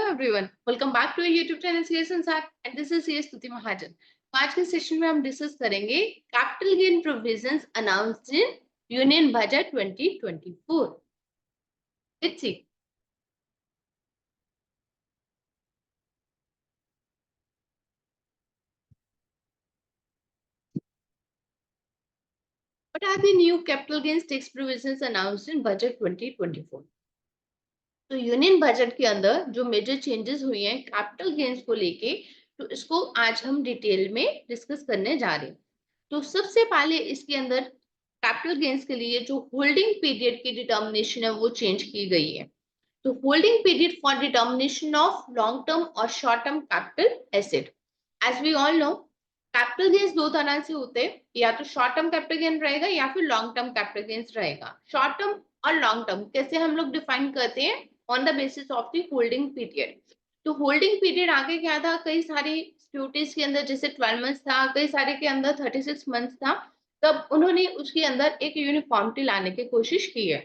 everyone, welcome back to our YouTube channel CS Ansar and this is CS Stuti Mahajan। तो आज के session में हम discuss करेंगे capital gain provisions announced in union budget 2024। Let's see what are the new capital gains tax provisions announced in budget 2024। तो union budget के अंदर जो मेजर चेंजेस हुए हैं कैपिटल गेन्स को लेके, तो इसको आज हम डिटेल में डिस्कस करने जा रहे हैं। तो सबसे पहले इसके अंदर कैपिटल गेन्स के लिए जो होल्डिंग पीरियड की डिटर्मिनेशन है वो चेंज की गई है। तो holding period for determination of long term और short term capital asset, as we all know capital gains दो तरह से होते हैं, या तो शॉर्ट टर्म कैपिटल गेन रहेगा या फिर लॉन्ग टर्म कैपिटल गेन्स रहेगा। शॉर्ट टर्म और लॉन्ग टर्म कैसे हम लोग डिफाइन करते हैं? On the basis of the holding period. तो होल्डिंग पीरियड आगे क्या था, कई सारी सिक्योरिटीज के अंदर जैसे 12 मंथ्स था, कई सारे के अंदर 36 मंथ्स था, तब उन्होंने उसके अंदर एक यूनिफॉर्मिटी लाने की कोशिश की है।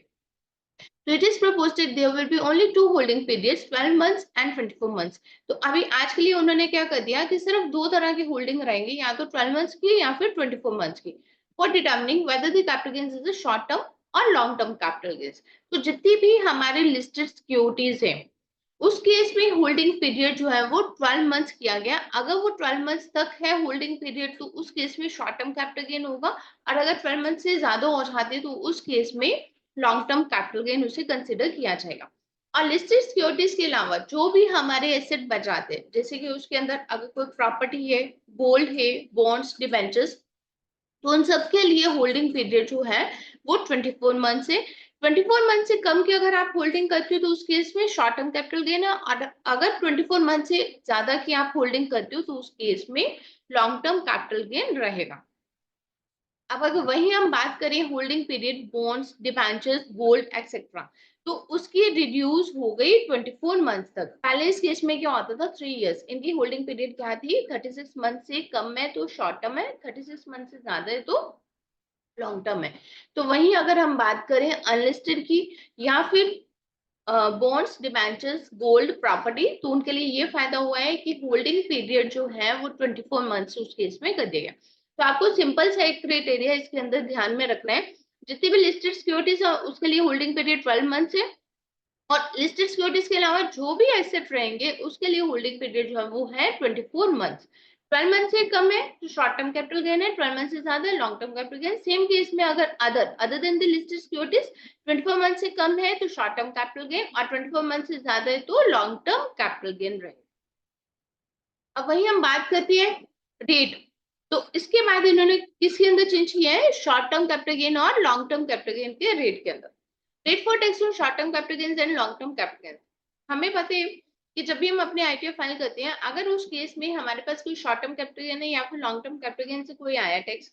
तो it is proposed that there will be only two holding periods 12 months and 24 months. तो अभी आज के लिए उन्होंने क्या कर दिया कि सिर्फ दो तरह की होल्डिंग रहेंगे, या तो 12 मंथ्स की या फिर 24 मंथ्स की, for determining whether the capital gains is a short term और लॉन्ग टर्म कैपिटल गेन्स। तो जितनी भी हमारे लिस्टेड सिक्योरिटीज है उस केस में होल्डिंग पीरियड जो है वो 12 मंथ्स किया गया। अगर वो 12 मंथ्स तक है होल्डिंग पीरियड तो उस केस में शॉर्ट टर्म कैपिटल गेन होगा, और अगर 12 मंथ से ज्यादा हो जाते तो उस केस में लॉन्ग टर्म कैपिटल गेन उसे कंसिडर किया जाएगा। और लिस्टेड सिक्योरिटीज के अलावा जो भी हमारे एसेट बचाते हैं, जैसे कि उसके अंदर अगर कोई प्रॉपर्टी है, गोल्ड है, बॉन्ड्स, डिबेंचर्स, तो उन सब के लिए होल्डिंग पीरियड जो है वो 24 मंथ से 24 मंथ से कम की अगर आप होल्डिंग करते हो तो उस केस में शॉर्ट टर्म कैपिटल गेन है, और अगर 24 मंथ से ज्यादा की आप होल्डिंग करते हो तो उस केस में लॉन्ग टर्म कैपिटल गेन रहेगा। अब अगर वही हम बात करें holding period bonds, debentures, gold etcetera, तो उसकी रिड्यूस हो गई 24 मंथ तक। पहले इस केस में क्या होता था, 3 इयर्स इनकी होल्डिंग पीरियड क्या थी, 36 मंथ से कम है तो शॉर्ट टर्म है, 36 मंथ से ज्यादा है तो लॉन्ग टर्म है। तो वहीं अगर हम बात करें अनलिस्टेड की या फिर बॉन्ड्स, डिबेंचर्स, गोल्ड, प्रॉपर्टी, तो उनके लिए ये फायदा हुआ है कि होल्डिंग पीरियड जो है वो 24 मंथ्स उस केस में कर दिया गया। तो आपको सिंपल सा एक क्राइटेरिया इसके अंदर ध्यान में रखना है, जितनी भी लिस्टेड सिक्योरिटीज है उसके लिए होल्डिंग पीरियड 12 मंथ्स है, और लिस्टेड सिक्योरिटीज के अलावा जो भी एसेट रहेंगे उसके लिए होल्डिंग पीरियड जो है वो है 24 मंथ्स। 12 मंथ से कम है तो शॉर्ट टर्म कैपिटल गेन है, 12 मंथ से ज्यादा है long term capital gain. Same case में अगर other than the listed securities 24 month से कम है तो शॉर्ट टर्म कैपिटल गेन, और 24 मंथ से ज्यादा है तो लॉन्ग टर्म कैपिटल गेन रहेगा। अब वही हम बात करते हैं रेट। तो इसके बाद इन्होंने किसके अंदर चेंज किया है, शॉर्ट टर्म कैपिटल गेन और लॉन्ग टर्म कैपिटल गेन के रेट के अंदर। Rate for tax on short term capital gains and long term capital gains. हमें पता है कि जब भी हम अपने आईटीआर फाइल करते हैं, अगर उस केस में हमारे पास कोई शॉर्ट टर्म कैपिटल गेन है या फिर लॉन्ग टर्म कैपिटल गेन से कोई आया टैक्स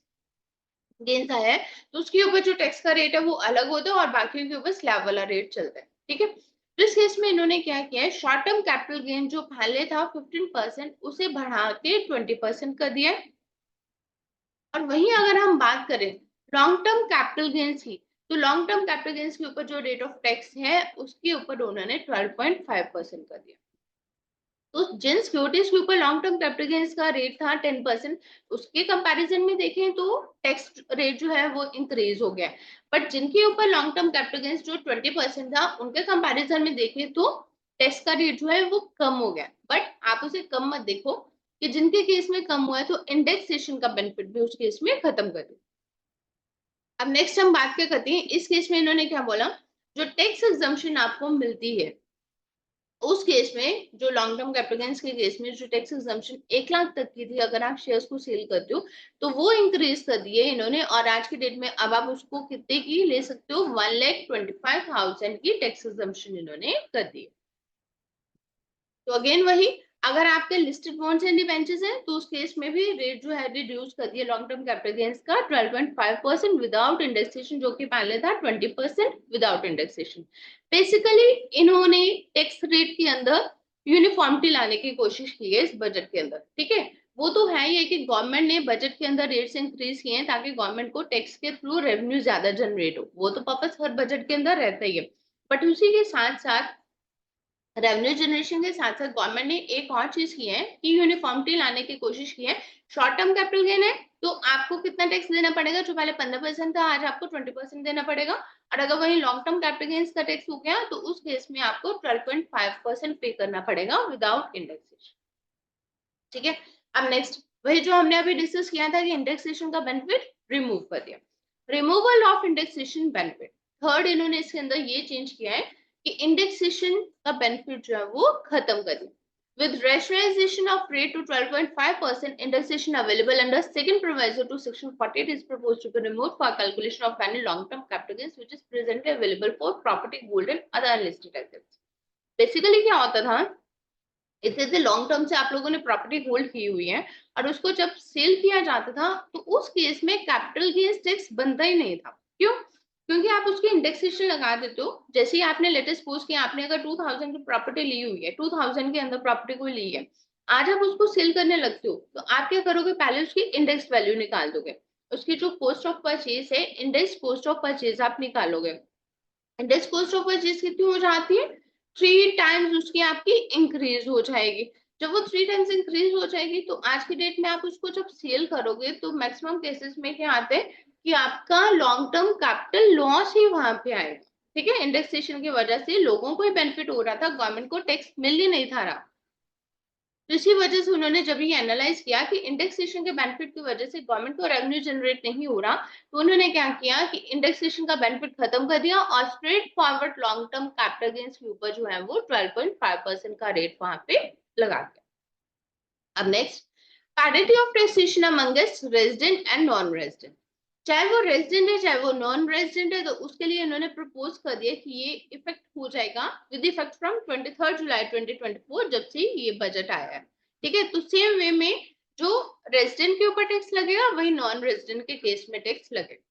गेन्स आया है, तो उसके ऊपर जो टैक्स का रेट है वो अलग होता है और बाकी के ऊपर स्लैब वाला रेट चलता है। ठीक है, तो इस केस में इन्होंने क्या किया है, शॉर्ट टर्म कैपिटल गेन जो पहले था 15% उसे बढ़ा के 20% कर दिया है। और वहीं अगर हम बात करें लॉन्ग टर्म कैपिटल गेन्स की, तो लॉन्ग टर्म कैपिटल गेन्स के ऊपर जो रेट ऑफ टैक्स है उसके ऊपर उन्होंने 12.5% कर दिया। तो जिन सिक्योरिटीज के ऊपर लॉन्ग टर्म कैपिटल गेन्स का रेट था 10%, उसके कंपैरिजन में देखें तो टैक्स रेट जो है वो इंक्रीज हो गया। बट जिनके ऊपर लॉन्ग टर्म कैपिटल गेन्स जो 20% था उनके कंपैरिजन में देखें तो टैक्स का रेट जो है वो कम हो गया। बट आप उसे कम मत देखो कि जिनके केस में कम हुआ है तो इंडेक्सेशन का बेनिफिट भी उस केस में खत्म कर दो। अब नेक्स्ट हम बात क्या करते हैं, इस केस में इन्होंने क्या बोला, जो टैक्स एग्जम्पशन आपको मिलती है उस केस में, जो लॉन्ग टर्म कैपिटल गेन्स के केस में जो टैक्स एग्जम्पशन 1 लाख तक की थी, अगर आप शेयर्स को सेल करते हो तो वो इंक्रीज कर दिए इन्होंने, और आज की डेट में अब आप उसको कितने की ले सकते हो, 1,25,000 की टैक्स एग्जम्पशन इन्होंने कर दी। तो अगेन वही, अगर आपके लिस्टेड बॉन्ड्स एंड डिबेंचर्स हैं तो उस केस में भी रेट जो है रिड्यूस कर दिया लॉन्ग टर्म कैपिटल गेन्स का 12.5% विदाउट इंडेक्सेशन, जो कि पहले था 20% विदाउट इंडेक्सेशन। बेसिकली इन्होंने टैक्स रेट के अंदर यूनिफॉर्मिटी लाने की कोशिश की है इस बजट के अंदर। ठीक है, वो तो है ही कि गवर्नमेंट ने बजट के अंदर रेट्स इंक्रीज किए हैं ताकि गवर्नमेंट को टैक्स के थ्रू रेवेन्यू ज्यादा जनरेट हो, वो तो पर्पस हर बजट के अंदर रहता ही है। बट उसी के साथ साथ रेवेन्यू जनरेशन के साथ साथ गवर्नमेंट ने एक और चीज की है कि यूनिफॉर्मिटी लाने की कोशिश की है। शॉर्ट टर्म कैपिटल गेन है तो आपको कितना टैक्स देना पड़ेगा, जो पहले 15% था आज आपको 20% देना पड़ेगा। और अगर वही लॉन्ग टर्म कैपिटल गेन्स का टैक्स हो गया तो उस केस में आपको 12.5% पे करना पड़ेगा विदाउट इंडेक्सेशन। ठीक है, अब नेक्स्ट वही जो हमने अभी डिस्कस किया था कि इंडेक्सेशन का बेनिफिट रिमूव कर दिया। Removal of indexation benefit, third इन्होंने इसके अंदर ये चेंज किया है कि इंडेक्सेशन का बेनिफिट जो है वो खत्म कर दिया। With rationalization of rate to 12.5%, indexation available under second proviso to section 48 is proposed to be removed for calculation of any long-term capital gains which is presently available for property, gold and other unlisted assets. Basically क्या होता था, इससे long term से आप लोगों ने property hold की हुई है और उसको जब सेल किया जाता था तो उस केस में कैपिटल गेन्स टैक्स बनता ही नहीं था। क्यों? क्योंकि आप उसकी इंडेक्सेशन लगा देते हो। जैसे ही आपने लेटेस्ट सपोज किया, आपने अगर 2000 की प्रॉपर्टी ली हुई है, 2000 के अंदर प्रॉपर्टी कोई ली है, आज आप उसको सेल करने लगते हो तो आप क्या करोगे, पहले उसकी इंडेक्स वैल्यू निकाल दोगे। उसकी जो कॉस्ट ऑफ परचेज है, इंडेक्स कॉस्ट ऑफ परचेज आप निकालोगे। इंडेक्स कॉस्ट ऑफ परचेज कितनी हो जाती है, 3 टाइम्स उसकी आपकी इंक्रीज हो जाएगी। जब वो 3 टाइम्स इंक्रीज हो जाएगी तो आज की डेट में आप उसको जब सेल करोगे तो मैक्सिमम केसेस में क्या आते हैं कि आपका लॉन्ग टर्म कैपिटल लॉस ही वहां पे आएगा। ठीक है, इंडेक्सेशन की वजह से लोगों को ही बेनिफिट हो रहा था, गवर्नमेंट को टैक्स मिल ही नहीं था रहा। तो इसी वजह से उन्होंने जब ये एनालाइज किया कि इंडेक्सेशन के बेनिफिट की वजह से गवर्नमेंट को रेवेन्यू जनरेट नहीं हो रहा, तो उन्होंने क्या किया कि इंडेक्सेशन का बेनिफिट खत्म कर दिया और straight forward long term capital gains के ऊपर जो है वो 12.5% का रेट वहां पे लगा दिया। अब next, parity of taxation amongst resident and non resident, चाहे वो रेजिडेंट है चाहे वो नॉन रेजिडेंट है, तो उसके लिए इन्होंने प्रपोज कर दिया कि ये इफेक्ट हो जाएगा विद इफेक्ट फ्रॉम 23 जुलाई 2024 जब से ये बजट आया है। ठीक है, तो सेम वे में जो रेजिडेंट के ऊपर टैक्स लगेगा वही नॉन रेजिडेंट के केस में टैक्स लगेगा।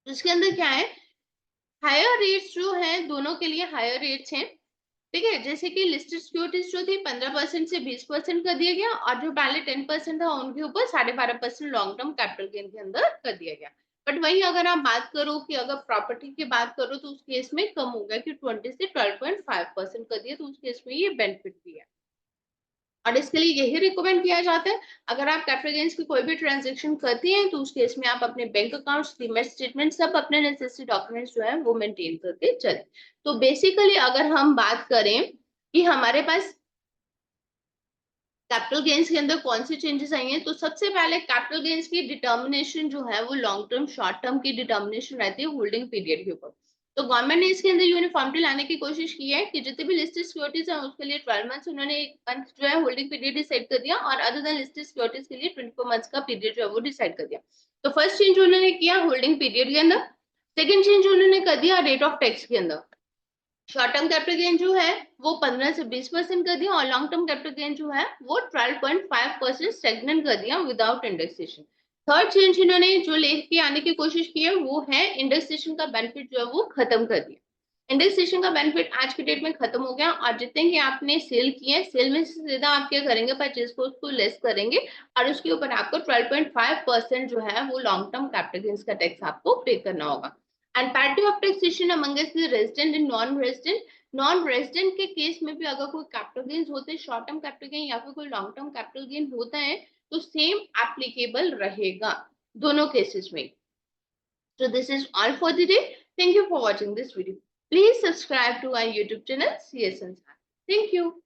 तो इसके अंदर क्या है, हायर रेट्स जो है दोनों के लिए हायर रेट्स हैं। ठीक है, जैसे कि लिस्टेड सिक्योरिटीज जो थी 15% से 20% कर दिया गया और जो पहले 10% था उनके ऊपर 12.5% लॉन्ग टर्म कैपिटल गेन के अंदर कर दिया गया। बट वही अगर आप बात करो कि अगर प्रॉपर्टी की बात करो तो उस केस में कम हो गया कि 20 से 12.5% कर दिया, तो उस केस में ये बेनिफिट भी है। और इसके लिए यही रिकमेंड किया जाता है, अगर आप कैपिटल गेन्स की कोई भी ट्रांजेक्शन करती हैं तो उस केस में आप अपने बैंक अकाउंट्स, डीमैट स्टेटमेंट, सब अपने नेसेसरी डॉक्यूमेंट्स जो है वो मेंटेन करके चलें। तो बेसिकली अगर हम बात करें कि हमारे पास कैपिटल गेन्स के अंदर कौन सी चेंजेस आई हैं, तो सबसे पहले कैपिटल गेन्स की डिटर्मिनेशन जो है वो लॉन्ग टर्म शॉर्ट टर्म की डिटर्मिनेशन रहती है होल्डिंग पीरियड के ऊपर। तो गवर्नमेंट ने इसके अंदर यूनिफॉर्मिटी लाने की कोशिश की है कि जितने भी लिस्टेड सिक्योरिटीज हैं उसके लिए 12 मंथ्स उन्होंने एक मंथ जो है होल्डिंग पीरियड डिसाइड कर दिया और अदर देन लिस्टेड सिक्योरिटीज के लिए 24 मंथ्स का पीरियड जो है वो डिसाइड कर दिया। तो फर्स्ट चेंज उन्होंने किया होल्डिंग पीरियड के अंदर। सेकेंड चेंज उन्होंने कर दिया रेट ऑफ टैक्स के अंदर। शॉर्ट टर्म कैपिटल गेन जो है वो 15 से 20% कर दिया और लॉन्ग टर्म कैपिटल गेन जो है वो 12.5% स्टेगनेंट कर दिया विदाउट इंडेक्सेशन। थर्ड चेंज इन्होंने जो लेके आने की कोशिश की है वो है इंडेक्सेशन का बेनिफिट जो है वो खत्म कर दिया। इंडेक्सेशन का बेनिफिट आज की डेट में खत्म हो गया और जितने की आपने सेल किए सेल में से सीधा आप क्या करेंगे, परचेज को उसको लेस करेंगे और उसके ऊपर आपको 12.5% जो है वो लॉन्ग टर्म कैपिटल गेन्स का टैक्स आपको पे करना होगा। And parity of taxation amongst the resident and non resident, non resident के केस में भी अगर कोई कैपिटल गेन्स होते हैं, शॉर्ट टर्म कैपिटल गेन या फिर कोई लॉन्ग टर्म कैपिटल गेन होता है, तो सेम एप्लीकेबल रहेगा दोनों केसेस में। So this is all for the day. Thank you for watching this video. Please subscribe to our YouTube channel CS Sansar. Thank you.